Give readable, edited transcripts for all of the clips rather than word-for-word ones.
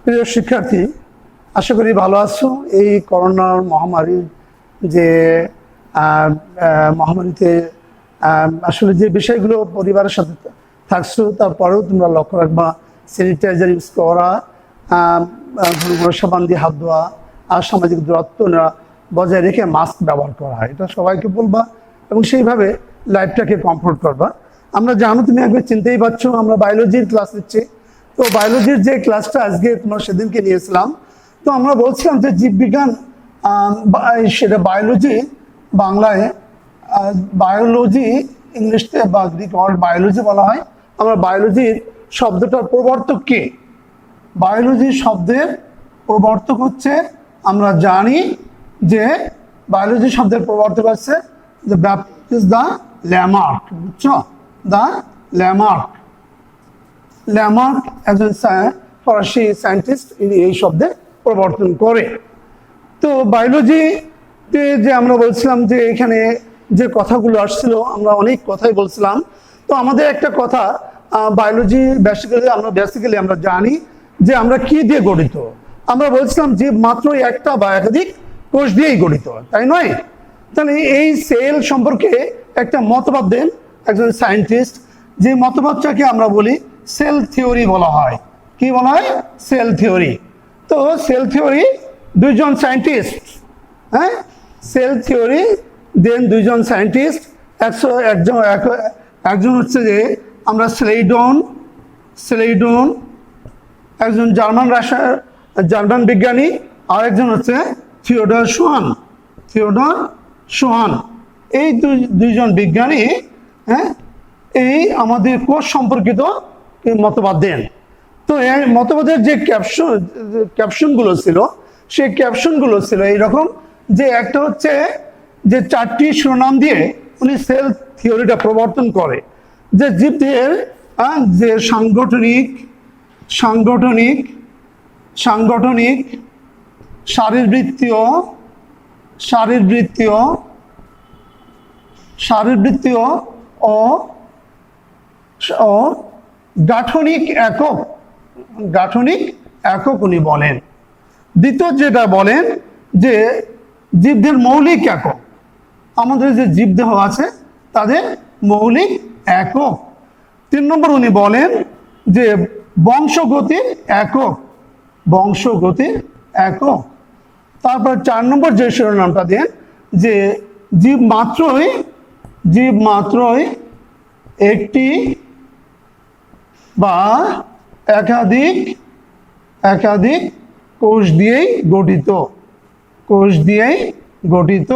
প্রিয় শিক্ষার্থী, আশা করি ভালো আছো। এই করোনার মহামারীর যে মহামারীতে আসলে যে বিষয়গুলো পরিবারের সাথে থাকছো, তারপরেও তোমরা লক্ষ্য রাখবা স্যানিটাইজার ইউজ করা, সাবান দিয়ে হাত ধোয়া, আর সামাজিক দূরত্ব বজায় রেখে মাস্ক ব্যবহার করা। এটা সবাইকে বলবা এবং সেইভাবে লাইফটাকে কমফোর্ট করবা। আমরা জানো, তুমি একবার চিনতেই পারছো, আমরা বায়োলজির ক্লাস নিচ্ছি। তো বায়োলজির যে ক্লাসটা আজকে তোমার সেদিনকে নিয়েছিলাম, তো আমরা বলছিলাম যে জীববিজ্ঞান, সেটা বায়োলজি বাংলায়, বায়োলজি ইংলিশে বা গ্রিক ওয়ার্ড বায়োলজি বলা হয়। আমরা বায়োলজির শব্দটার প্রবর্তক কে? বায়োলজি শব্দের প্রবর্তক হচ্ছে, আমরা জানি যে বায়োলজি শব্দের প্রবর্তক হচ্ছে দ্য ল্যামার্ক। বুঝছো? The Lamarck. ল্যামার্ক একজন ফরাসি সায়েন্টিস্ট, ইনি এই শব্দে প্রবর্তন করে। তো বায়োলজিতে যে আমরা বলছিলাম যে এখানে যে কথাগুলো আসছিল, আমরা অনেক কথাই বলছিলাম। তো আমাদের একটা কথা, বায়োলজি বেসিক্যালি আমরা জানি যে আমরা কি দিয়ে গঠিত। আমরা বলছিলাম যে মাত্র একটা বা একাধিক কোষ দিয়েই গঠিত, তাই নয়? তাহলে এই সেল সম্পর্কে একটা মতবাদ দেন একজন সায়েন্টিস্ট, যে মতবাদটাকে আমরা বলি সেল থিওরি বলা হয়। কি বলা হয়? Cell theory. তো সেল থিওরি দুইজন সায়েন্টিস্ট, হ্যাঁ, সেল থিওরি দেন দুইজন সায়েন্টিস্ট, একজন হচ্ছে যে আমরা স্লেইডন, একজন জার্মান বিজ্ঞানী, আর একজন হচ্ছে থিওডর সোহান। এই দুইজন বিজ্ঞানী, হ্যাঁ, এই আমাদের কোষ সম্পর্কিত মতবাদ দেন। তো এই মতবাদের যে ক্যাপশনগুলো ছিল, সেই ক্যাপশনগুলো ছিল এইরকম, যে একটা হচ্ছে যে 4টি শিরোনাম দিয়ে উনি সেল থিওরিটা প্রবর্তন করে, যে জীবদের যে সাংগঠনিক, শারীরবৃত্তীয় ও গাঠনিক একক উনি বলেন। দ্বিতীয় যেটা বলেন যে জীবদের মৌলিক একক, আমাদের যে জীবদেহ আছে তাদের মৌলিক একক। 3 নম্বর উনি বলেন যে বংশগতির একক। তারপর 4 নম্বর যে শিরোনামটা দেন যে জীব মাত্রই একটি বা একাধিক কোষ দিয়েই গঠিত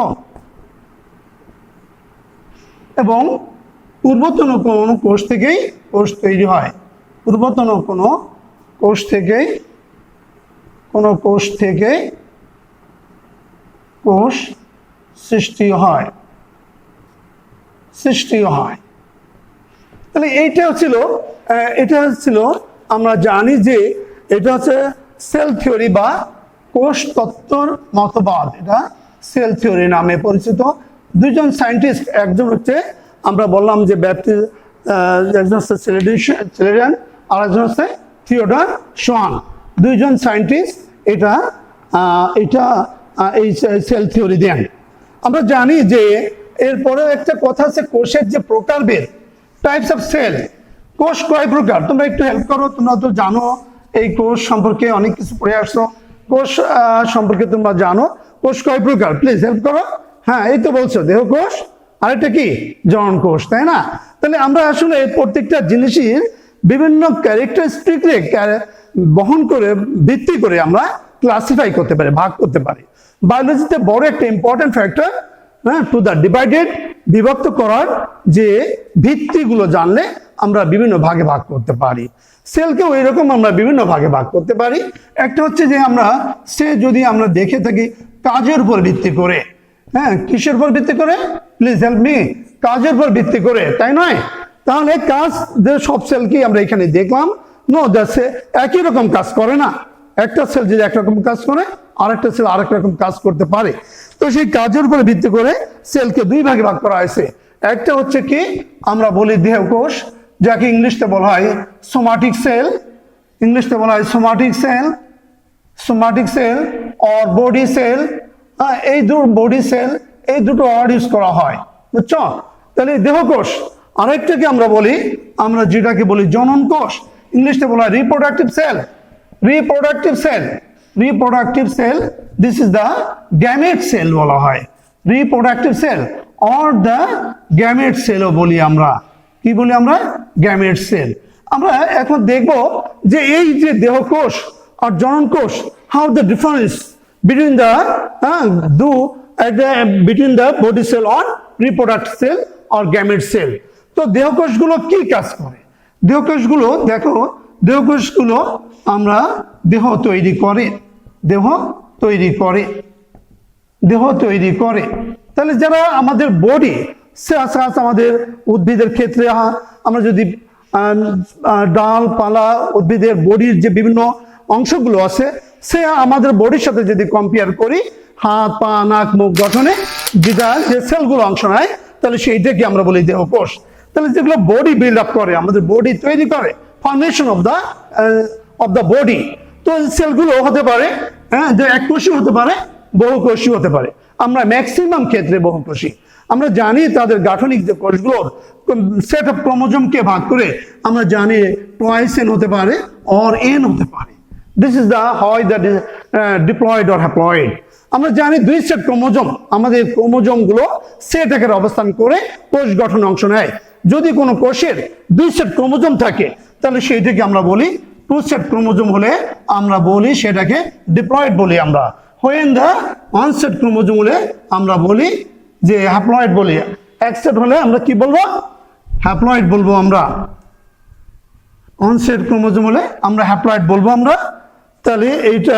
এবং পূর্বতন কোনো কোষ থেকেই কোষ তৈরি হয়। কোষ থেকে কোষ সৃষ্টি হয়। তাহলে এটা হচ্ছিল আমরা জানি যে এটা হচ্ছে সেল থিওরি বা কোষ তত্ত্বর মতবাদ। এটা সেল থিওরি নামে পরিচিত। দুইজন সায়েন্টিস্ট, একজন হচ্ছে আমরা বললাম যে একজন হচ্ছে স্লেইডন, আর একজন হচ্ছে থিওডর সোহান। দুইজন সায়েন্টিস্ট এই সেল থিওরি দেন। আমরা জানি যে এরপরে একটা কথা আছে, কোষের যে প্রকারভেদ, টাইপস অফ সেল। কোষ কয় প্রকার? তোমরা একটু হেল্প করো, তোমরা তো জানো এই কোষ সম্পর্কে অনেক কিছু পড়ে আসছো। কোষ সম্পর্কে তোমরা জানো, কোষ কয় প্রকার? প্লিজ হেল্প করো। হ্যাঁ, এই তো বলছো দেহকোষ, আরেকটা কি? জনন কোষ, তাই না? তাহলে আমরা আসলে প্রত্যেকটা জিনিসের বিভিন্ন ক্যারেক্টারিস্টিক বহন করে, ভিত্তি করে আমরা ক্লাসিফাই করতে পারি, ভাগ করতে পারি। বায়োলজিতে বড় একটা ইম্পর্টেন্ট ফ্যাক্টর, হ্যাঁ, টু দ্য ডিভাইডেড, বিভক্ত করার যে ভিত্তিগুলো জানলে আমরা বিভিন্ন ভাগে ভাগ করতে পারি। সেলকেও এরকম আমরা বিভিন্ন ভাগে ভাগ করতে পারি। একটা হচ্ছে যে যদি আমরা দেখে থাকি কাজের উপর ভিত্তি করে, হ্যাঁ, কিসের উপর ভিত্তি করে? Please help me. কাজের উপর ভিত্তি করে, তাই নয়? তাহলে কাজ সব সেলকেই আমরা এখানে দেখলাম, একই রকম কাজ করে না। একটা সেল যদি একরকম কাজ করে, আরেকটা সেল আরেক রকম কাজ করতে পারে। তো সেই কাজের উপর ভিত্তি করে সেলকে 2 ভাগে ভাগ করা হয়েছে। একটা হচ্ছে কি আমরা বলি দেহকোষ, যাকে ইংলিশে বলা হয় somatic cell, somatic cell or body cell, এই দুটো বডি সেল, এই দুটো ওয়ার্ড ইউজ করা হয়, বুঝছো? তাহলে দেহকোষ, আরেকটাকে আমরা বলি, আমরা যেটাকে বলি জনন কোষ, ইংলিশে বলা হয় reproductive cell. Reproductive cell, reproductive cell, this is the gamete cell বলা হয়, reproductive cell or the gamete সেলও বলি আমরা। কি বলি আমরা? Gamete cell. আমরা এখন দেখব যে এই যে দেহকোষ আর জনন কোষ, how the difference between the between the body cell or reproductive cell or gamete cell. তো দেহকোষগুলো কি কাজ করে? দেহকোষগুলো দেখো, দেহকোষগুলো আমরা দেহ তৈরি করে, দেহ তৈরি করে, দেহ তৈরি করে। তাহলে যারা আমাদের বডি আমাদের উদ্ভিদের ক্ষেত্রে আমরা যদি ডাল পালা উদ্ভিদের বডির যে বিভিন্ন অংশগুলো আছে সে আমাদের বডির সাথে যদি কম্পেয়ার করি, হাত পা নাক মুখ গঠনে যেটা যে সেলগুলো অংশ নেয়, তাহলে সেইটাকে আমরা বলি দেহকোষ। তাহলে যেগুলো বডি বিল্ড আপ করে, আমাদের বডি তৈরি করে, ফর্মেশন অফ দ্য বডি, তো সেলগুলো হতে পারে যে এককোষী হতে পারে, বহুকোষী হতে পারে। আমরা ম্যাক্সিমাম ক্ষেত্রে বহুকোষী। আমরা জানি তাদের গাঠনিক যে কোষগুলোর সেট অফ ক্রোমোজোমকে ভাগ করে আমরা জানি টয়েস এন হতে পারে অর এন হতে পারে। দিস ইজ দ্য হয় দ্য ডিপ্লয়েড অর হ্যাপ্লয়েড। আমরা জানি দুই সেট ক্রোমোজোম, আমাদের ক্রোমোজোমগুলো সেট আকারে অবস্থান করে কোষ গঠন অংশ নেয়। যদি কোনো কোষের দুই সেট ক্রোমোজোম থাকে তাহলে সেইটাকে আমরা বলি টু সেট ক্রোমোজোম হলে আমরা বলি সেটাকে ডিপ্লয়েড বলি আমরা। When the one set chromosome হলে আমরা বলি যে হ্যাপ্লয়েড বলি। এক সেট হলে আমরা কি বলবো? হ্যাপ্লয়েড বলবো আমরা। ওয়ান সেট ক্রোমোজোম হলে আমরা হ্যাপ্লয়েড বলবো আমরা। তাহলে এইটা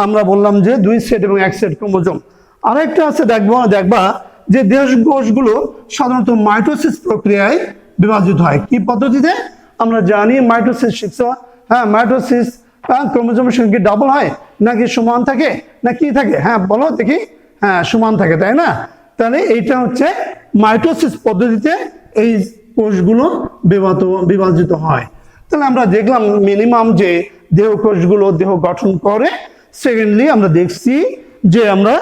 আমরা বললাম যে দুই সেট এবং এক সেট ক্রোমোজোম। আরেকটা আছে দেখবা যে দেহকোষগুলো সাধারণত মাইটোসিস প্রক্রিয়ায় বিভাজিত হয়। কি পদ্ধতিতে? আমরা জানি মাইটোসিস শিখছো, হ্যাঁ মাইটোসিস ক্রোমোজোমের সঙ্গে ডাবল হয় নাকি সমান থাকে না কি থাকে? হ্যাঁ বলো দেখি। হ্যাঁ সমান থাকে, তাই না? তাহলে এইটা হচ্ছে মাইটোসিস পদ্ধতিতে এই কোষগুলো বিভাজিত হয়। তাহলে আমরা দেখলাম মিনিমাম যে দেহকোষগুলো দেহ গঠন করে। সেকেন্ডলি আমরা দেখছি যে আমরা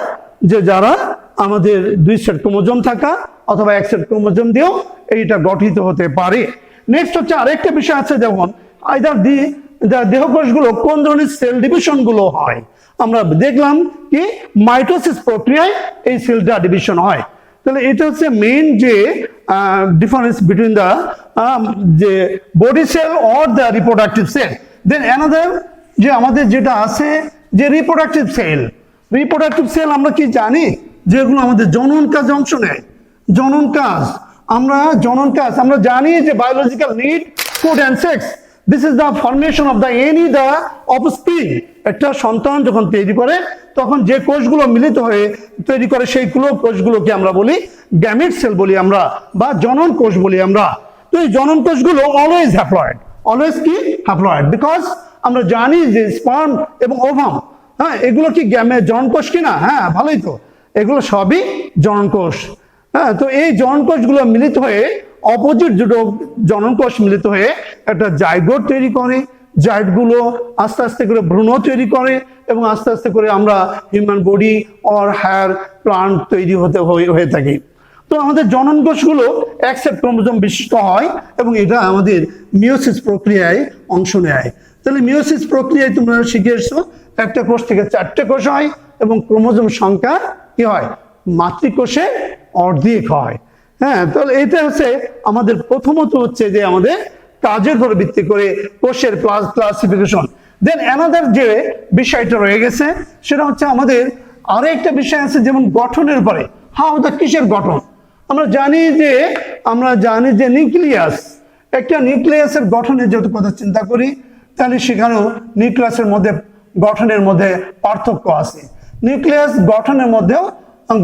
যে যারা আমাদের দুই সেট ক্রোমোজোম থাকা অথবা এক সেট ক্রোমোজোম দিয়েও এইটা গঠিত হতে পারে। নেক্সট হচ্ছে আরেকটা বিষয় আছে, যেমন আইদার দেহকোষগুলো কোন ধরনের সেল ডিভিশন গুলো হয়। আমরা দেখলাম কি মাইটোসিস প্রক্রিয়ায় এই সেলটা ডিভিশন হয়। তাহলে এটা হচ্ছে মেইন যে ডিফারেন্স বিটুইন দ্য যে body cell or the reproductive cell. Then another যে আমাদের যেটা আছে যে রিপ্রোডাক্টিভ সেল। রিপ্রোডাক্টিভ সেল আমরা কি জানি? যেগুলো আমাদের জনন কাজ অংশ নেয়। জনন কাজ আমরা জানি যে biological need food and sex, this is the formation of the any the offspring. একটা সন্তান যখন তৈরি করে তখন যে কোষগুলো মিলিত হয়ে তৈরি করে সেইগুলো কোষগুলোকে আমরা বলি গ্যামেট সেল বলি আমরা, বা জনন কোষ বলি আমরা। তো এই জনন কোষগুলো অলওয়েজ হ্যাপ্লয়েড, অলওয়েজ কি হ্যাপ্লয়েড, বিকজ আমরা জানি যে স্পার্ম এবং ওভাম, হ্যাঁ এগুলো কি জনন কোষ কিনা? হ্যাঁ ভালোই তো, এগুলো সবই জনন কোষ। হ্যাঁ তো এই জনন কোষগুলো মিলিত হয়ে অপোজিট দুটো জনন কোষ মিলিত হয়ে একটা জাইগোট তৈরি করে। জাইগোটগুলো আস্তে আস্তে করে ভ্রূণ তৈরি করে এবং আস্তে আস্তে করে আমরা human body or here plant তৈরি হয়ে থাকি। তো আমাদের জনন কোষগুলো এক সেট ক্রোমোজোম বিশিষ্ট হয় এবং এটা আমাদের মিওসিস প্রক্রিয়ায় অংশ নেয়। তাহলে মিওসিস প্রক্রিয়ায় তোমরা শিখে এসছো একটা কোষ থেকে চারটে কোষ হয় এবং ক্রোমোজোম সংখ্যা কি হয়? মাতৃকোষে অর্ধেক হয়। হ্যাঁ তাহলে এটা হচ্ছে আমাদের প্রথমত হচ্ছে যে আমাদের কাজের উপর ভিত্তি করে কোষের ক্লাসিফিকেশন। দেন অ্যানাদার যে বিষয়টা রয়ে গেছে সেটা হচ্ছে আমাদের আরো একটা বিষয় আছে, যেমন গঠনের উপরে। হাউ দ্য কিসের গঠন? আমরা জানি যে নিউক্লিয়াস, একটা নিউক্লিয়াসের গঠনের যদি কথা চিন্তা করি তাহলে সেখানেও নিউক্লিয়াসের মধ্যে গঠনের মধ্যে পার্থক্য আছে। নিউক্লিয়াস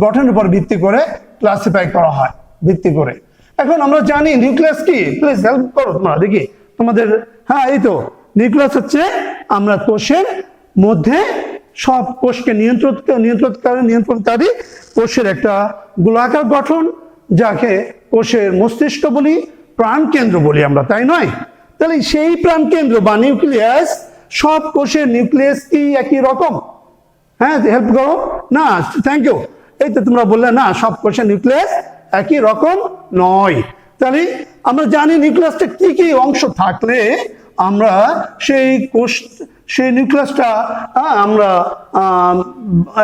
গঠনের উপর ভিত্তি করে ক্লাসিফাই করা হয় ভিত্তি করে। এখন আমরা জানি নিউক্লিয়াস কি, প্লিজ হেল্প করো তোমরা দেখি তোমাদের। হ্যাঁ এই তো নিউক্লিয়াস হচ্ছে আমরা কোষের মধ্যে সব কোষকে নিয়ন্ত্রণকারী কোষের একটা গোলাকার গঠন, যাকে কোষের মস্তিষ্ক বলি, প্রাণকেন্দ্র বলি আমরা, তাই নয়? তাহলে সেই প্রাণকেন্দ্র বা নিউক্লিয়াস সব কোষের নিউক্লিয়াস কি একই রকম? হ্যাঁ, হেল্প করো না, থ্যাংক ইউ। এই তো তোমরা বললে না, সব কোষের নিউক্লিয়াস একই রকম নয়। তাহলে আমরা জানি নিউক্লিয়াসটা কি কি অংশ থাকলে আমরা সেই নিউক্লিয়াসটা আমরা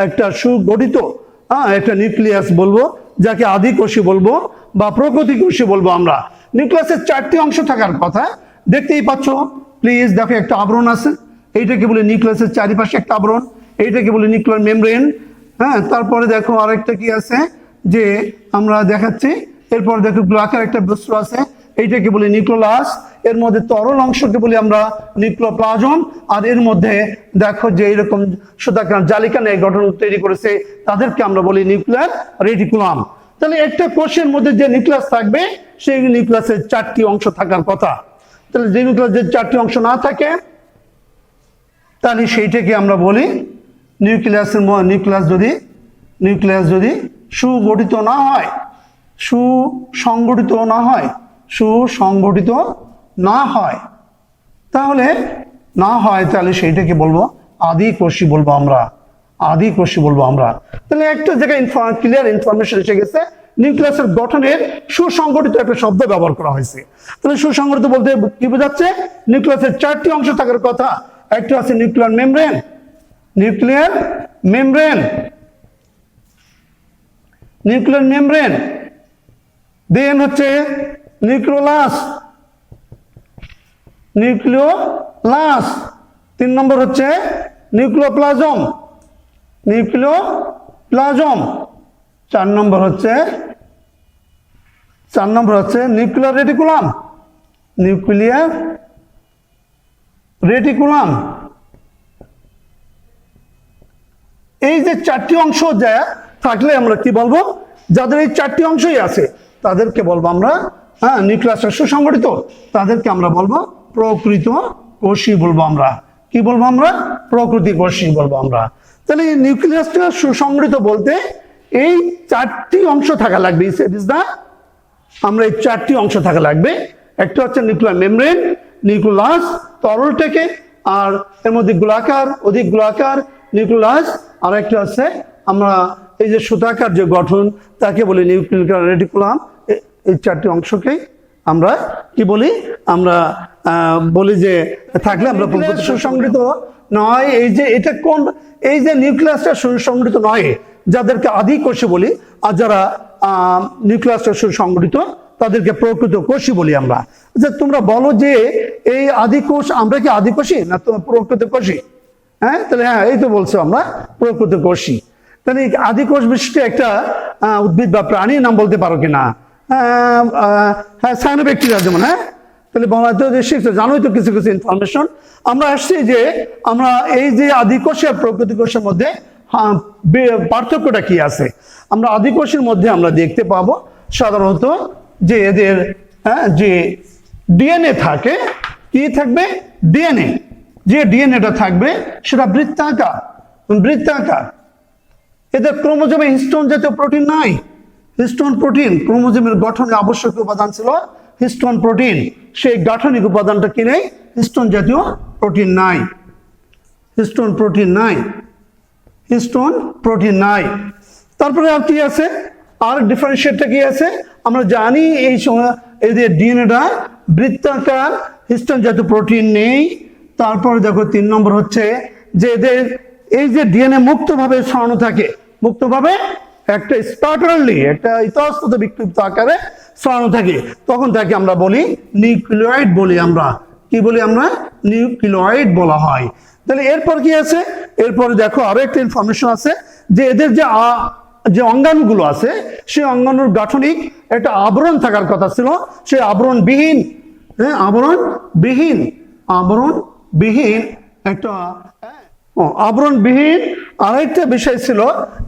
একটা সুগঠিত একটা নিউক্লিয়াস বলবো, যাকে আদিকোষী বলবো বা প্রকৃতিকোষী বলবো। আমরা নিউক্লিয়াসের 4টি অংশ থাকার কথা, দেখতেই পাচ্ছ। প্লিজ দেখো, একটা আবরণ আছে, এইটাকে বলে নিউক্লিয়াসের চারিপাশে একটা আবরণ, এইটাকে বলে নিউক্লিয়ার মেমব্রেন। হ্যাঁ, তারপরে দেখো আরেকটা কি আছে যে আমরা দেখাচ্ছি, এরপর দেখো গোলাকার একটা বস্তু আছে, এইটাকে বলি নিউক্লিয়াস। এর মধ্যে তরল অংশকে বলি আমরা নিউক্লিওপ্লাজম। আর এর মধ্যে দেখো যে এরকম সুতাকার জালিকা নিয়ে গঠন তৈরি করেছে, তাদেরকে আমরা বলি নিউক্লিয়ার রেটিকুলাম। তাহলে একটা কোষের মধ্যে যে নিউক্লিয়াস থাকবে, সেই নিউক্লিয়াসের 4টি অংশ থাকার কথা। তাহলে যে নিউক্লিয়াসের 4টি অংশ না থাকে, তাহলে সেইটাকে আমরা বলি নিউক্লিয়াস যদি সুগঠিত না হয়, সুসংগঠিত না হয়, তাহলে সেইটাকে বলবো আদিকোষী বলবো আমরা, তাহলে একটা জায়গায় ক্লিয়ার ইনফরমেশন এসে গেছে। নিউক্লিয়াসের গঠনের সুসংগঠিত একটা শব্দ ব্যবহার করা হয়েছে। তাহলে সুসংগঠিত বলতে কি বোঝাচ্ছে? নিউক্লিয়াসের 4টি অংশ থাকার কথা। একটা আছে নিউক্লিয়ার মেমব্রেন, দেন হচ্ছে নিউক্লিওলাস, 3 নম্বর হচ্ছে নিউক্লিওপ্লাজম, 4 নম্বর হচ্ছে নিউক্লিয়ার রেটিকুলাম। এই যে 4টি অংশ যা থাকলে আমরা কি বলবো? যাদের এই 4টি অংশই আছে তাদেরকে বলবো আমরা নিউক্লিয়াসটা সুসংগঠিত, তাদেরকে আমরা বলবো প্রকৃত কোষী বলবো আমরা। কি বলবো আমরা? প্রকৃতি কোষী বলবো আমরা। তাহলে এই নিউক্লিয়াসটা সুসংগঠিত বলতে এই 4টি অংশ থাকা লাগবে। আমরা এই 4টি অংশ থাকা লাগবে। একটা হচ্ছে নিউক্লিয়ার মেমব্রেন, নিউক্লিয়াস তরলটাকে, আর এর মধ্যে অধিক গোলাকার নিউক্লিয়াস, আর একটা আছে আমরা এই যে সুতাকার যে গঠন, তাকে বলি নিউক্লিয়ার রেটিকুলাম। এই 4টি অংশকেই আমরা কি বলি? আমরা বলি যে থাকলে আমরা সুসংগঠিত নয়। এই যে নিউক্লিয়াসটা সুসংগঠিত নয়, যাদেরকে আদিকোষী বলি, আর যারা নিউক্লিয়াসটা সুসংগঠিত তাদেরকে প্রকৃত কোষী বলি আমরা। আচ্ছা, তোমরা বলো যে এই আদিকোষ, আমরা কি আদিকোষী না তো প্রকৃত কোষী? হ্যাঁ, তাহলে হ্যাঁ, এই তো বলছো আমরা প্রকৃত কোষী। তাহলে আদিকোষ বিশিষ্ট একটা উদ্ভিদ বা প্রাণীর নাম বলতে পারো কিনা? হ্যাঁ, সায়ানোব্যাকটেরিয়া যেমন। হ্যাঁ, তাহলে বলা তো যে শিখছো, জানোই তো কিছু কিছু ইনফরমেশন। আমরা আসছি যে আমরা এই যে আদিকোষ আর প্রকৃত কোষের মধ্যে পার্থক্যটা কি আছে। আমরা আদিকোষের মধ্যে আমরা দেখতে পাবো সাধারণত যে এদের যে ডিএনএ থাকে, কি থাকবে? ডিএনএ, যে ডিএনএটা থাকবে সেটা বৃত্তাকার। এদের ক্রোমোজোমে হিস্টোন জাতীয় প্রোটিন নাই। হিস্টোন প্রোটিন ক্রোমোজোমের গঠনে আবশ্যক উপাদান ছিল হিস্টোন প্রোটিন। সেই গাঠনিক উপাদানটা কি নেই? হিস্টোন জাতীয় প্রোটিন নাই। হিস্টোন প্রোটিন নাই। তারপরে আর কি আছে? আর ডিফারেন্সিয়েটটা কি আছে? আমরা জানি এই সময় এদের ডিএনএটা বৃত্তাকার, হিস্টোন জাতীয় প্রোটিন নেই। তারপরে দেখো 3 নম্বর হচ্ছে যে এদের এই যে ডিএনএ মুক্তভাবে ছড়ানো থাকে, মুক্তভাবে একটা স্পাটারলি, একটা ইতস্তত বিক্ষিপ্ত আকারে ছড়ানো থাকে, তখন তাকে আমরা বলি নিউক্লিয়েট বলি। আমরা কি বলি? আমরা নিউক্লিয়েট বলা হয়। তাহলে এরপর কি আছে? এরপরে দেখো আরো একটা ইনফরমেশন আছে যে এদের যে অঙ্গাণুগুলো আছে, সেই অঙ্গাণুর গাঠনিক একটা আবরণ থাকার কথা ছিল, সেই আবরণবিহীন, আবরণবিহীন আরেকটা বিষয় ছিল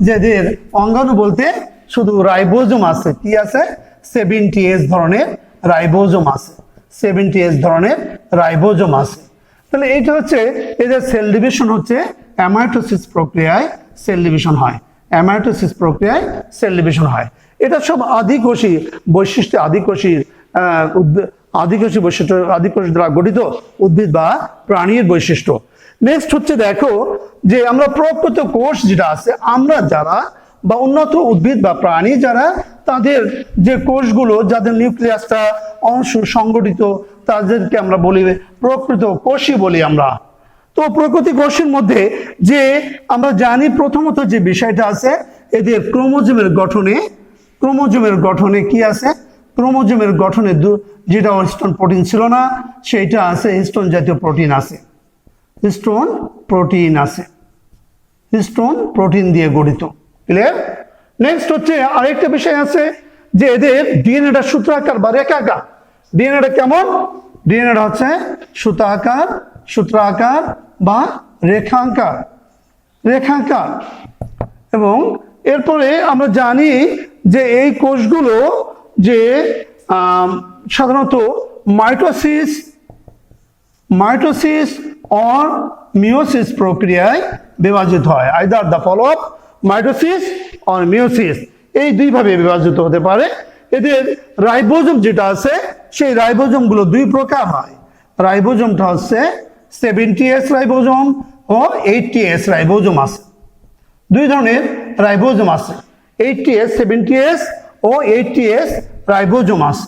যে এদের অঙ্গাণু বলতে শুধু রাইবোজোম আছে। কি আছে? 70S ধরনের রাইবোজোম আছে। 70S ধরনের রাইবোজোম আছে। তাহলে এইটা হচ্ছে এদের সেল ডিভিশন হচ্ছে অ্যামাইটোসিস প্রক্রিয়ায় সেল ডিভিশন হয়। এটা সব আদিকোষী বৈশিষ্ট্য, আদিকোষী বৈশিষ্ট্য, আদিকোষ দ্বারা গঠিত উদ্ভিদ বা প্রাণীর বৈশিষ্ট্য। নেক্সট হচ্ছে দেখো যে আমরা প্রকৃত কোষ যেটা আছে, আমরা যারা বা উন্নত উদ্ভিদ বা প্রাণী যারা, তাদের যে কোষগুলো যাদের নিউক্লিয়াসটা অংশ সংগঠিত, তাদেরকে আমরা বলি প্রকৃত কোষই বলি আমরা। তো প্রকৃতি কোষের মধ্যে যে আমরা জানি প্রথমত যে বিষয়টা আছে, এদের ক্রোমোজোমের গঠনে কি আছে, ক্রোমোজোমের গঠনে যেটা হিস্টোন প্রোটিন ছিল না, সেইটা আছে হিস্টোন জাতীয় প্রোটিন আছে, হিস্টোন প্রোটিন দিয়ে গঠিত। ক্লিয়ার? নেক্সট হচ্ছে আরেকটা বিষয় আছে যে এদের ডিএনএটা সূত্রাকার বা রেখাকার। ডিএনএটা কেমন? ডিএনএটা হচ্ছে সূত্রাকার বা রেখাকার। এবং এরপরে আমরা জানি যে এই কোষগুলো যে সাধারণত মাইটোসিস অর মিওসিস প্রক্রিয়ায় বিভাজিত হয়। Either the follow up mitosis or meiosis, এই দুইভাবে বিভাজিত হতে পারে। এদের রাইবোজোম যেটা আছে, সেই রাইবোজোমগুলো দুই প্রকার হয়। রাইবোজোমটা হচ্ছে 70S রাইবোজোম ও 80S রাইবোজোম আছে। দুই ধরনের রাইবোজোম আছে, 70S ও 80S রাইবোজোম আছে।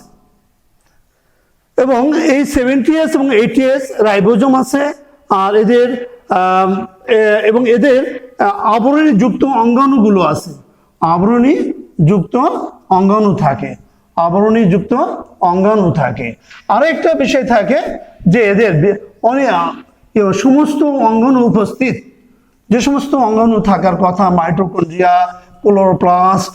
এবং এই 70S এবং 80S রাইবোজোম আছে। আর এদের আবরণী যুক্ত অঙ্গাণুগুলো আছে, আবরণী যুক্ত অঙ্গাণু থাকে। আরেকটা বিষয় থাকে যে এদের অনেক সমস্ত অঙ্গাণু উপস্থিত, যে সমস্ত অঙ্গাণু থাকার কথা, mitochondria, chloroplast,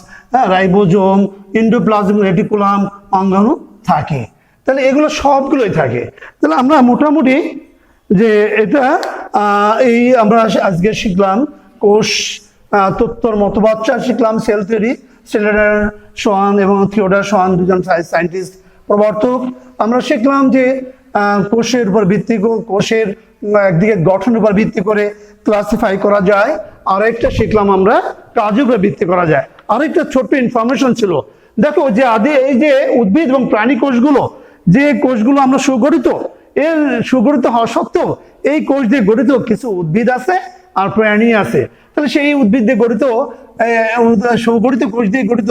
ribosome, endoplasmic reticulum অঙ্গাণু থাকে। তাহলে এগুলো সবগুলোই থাকে। তাহলে আমরা মোটামুটি যে এটা আমরা আজকে শিখলাম কোষ তত্ত্বর মতবাদটা শিখলাম, সেল থিওরি, সেলেডার সোয়ান এবং থিওডার সোয়ান দুজন সায়েন্টিস্ট প্রবর্তক। আমরা শিখলাম যে কোষের উপর ভিত্তি করে, কোষের একদিকে গঠনের উপর ভিত্তি করে ক্লাসিফাই করা যায়। আরেকটা শিখলাম আমরা কাজের উপর ভিত্তি করা যায়। আরেকটা ছোট্ট ইনফরমেশন ছিল, দেখো যে আদি এই যে উদ্ভিদ এবং প্রাণী কোষগুলো, যে কোষগুলো আমরা সুগঠিত, এর সুগঠিত হওয়া সত্ত্বেও এই কোষ দিয়ে গঠিত কিছু উদ্ভিদ আছে আর প্রাণী আছে। তাহলে সেই উদ্ভিদ দিয়ে গঠিত সুগঠিত কোষ দিয়ে গঠিত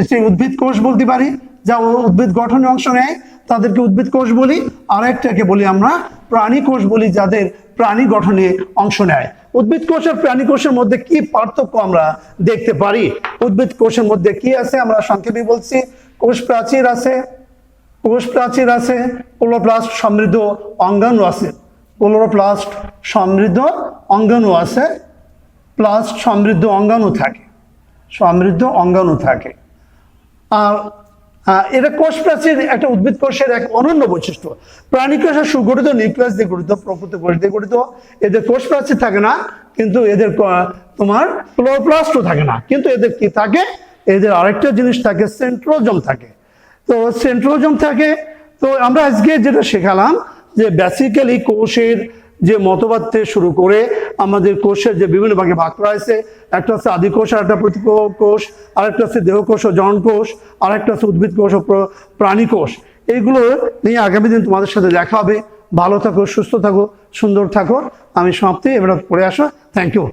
সেই উদ্ভিদ কোষ বলতে পারি, যা উদ্ভিদ গঠনে অংশ নেয়, তাদেরকে উদ্ভিদ কোষ বলি। আরেকটাকে বলি আমরা প্রাণী কোষ বলি, যাদের প্রাণী গঠনে অংশ নেয়। উদ্ভিদ কোষ আর প্রাণী কোষের মধ্যে কি পার্থক্য আমরা দেখতে পারি? উদ্ভিদ কোষের মধ্যে কি আছে আমরা সংক্ষেপে বলছি। কোষ প্রাচীর আছে, ক্লোরোপ্লাস্ট সমৃদ্ধ অঙ্গাণু আছে, প্লাস্ট সমৃদ্ধ অঙ্গাণু থাকে। আর এটা কোষ প্রাচীর একটা উদ্ভিদ কোষের এক অনন্য বৈশিষ্ট্য। প্রাণী কোষের সুগঠিত নিউক্লিয়াস দিয়ে গঠিত, প্রকৃত কোষ দিয়ে গঠিত। এদের কোষ প্রাচীর থাকে না, কিন্তু এদের তোমার ক্লোরোপ্লাস্টও থাকে না। কিন্তু এদের কি থাকে? এদের আরেকটা জিনিস থাকে, সেন্ট্রোজোম থাকে। তো আমরা আজকে যেটা শেখালাম যে বেসিক্যালি কোষের যে মতবাদ থেকে শুরু করে আমাদের কোষের যে বিভিন্ন ভাগে ভাগ করা হয়েছে, একটা হচ্ছে আদি কোষ, আর একটা প্রতিকোষ, আরেকটা হচ্ছে দেহ কোষ ও জন কোষ, আরেকটা হচ্ছে উদ্ভিদ কোষ ও প্রাণী কোষ। এইগুলো নিয়ে আগামী দিন তোমাদের সাথে দেখা হবে। ভালো থাকো, সুস্থ থাকো, সুন্দর থাকো। আমি সমাপ্তি এবার পড়ে আসো। Thank you.